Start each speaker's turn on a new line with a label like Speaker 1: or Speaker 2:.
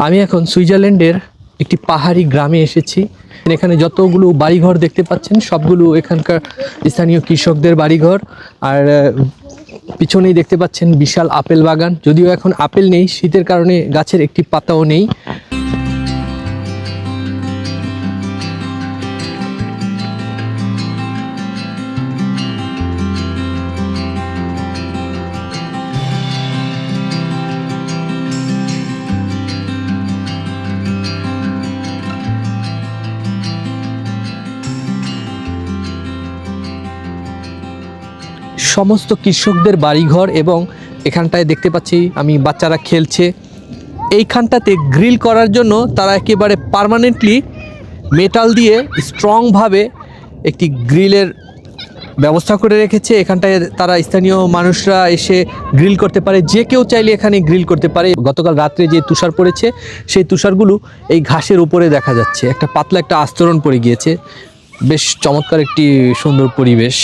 Speaker 1: আমি এখন সুইজারল্যান্ডের একটি পাহাড়ি গ্রামে এসেছি। এখানে যতগুলো বাড়িঘর দেখতে পাচ্ছেন সবগুলো এখানকার স্থানীয় কৃষকদের বাড়িঘর। আর পিছনেই দেখতে পাচ্ছেন বিশাল আপেল বাগান। যদিও এখন আপেল নেই, শীতের কারণে গাছের একটি পাতাও নেই। সমস্ত কৃষকদের বাড়িঘর এবং এখানটায় দেখতে পাচ্ছি আমি বাচ্চারা খেলছে। এইখানটাতে গ্রিল করার জন্য তারা একেবারে পার্মানেন্টলি মেটাল দিয়ে স্ট্রংভাবে একটি গ্রিলের ব্যবস্থা করে রেখেছে। এখানটায় তারা স্থানীয় মানুষরা এসে গ্রিল করতে পারে, যে কেউ চাইলে এখানে গ্রিল করতে পারে। গতকাল রাত্রে যে তুষার পড়েছে সেই তুষারগুলো এই ঘাসের উপরে দেখা যাচ্ছে, একটা পাতলা একটা আস্তরণ পড়ে গিয়েছে। বেশ চমৎকার একটি সুন্দর পরিবেশ।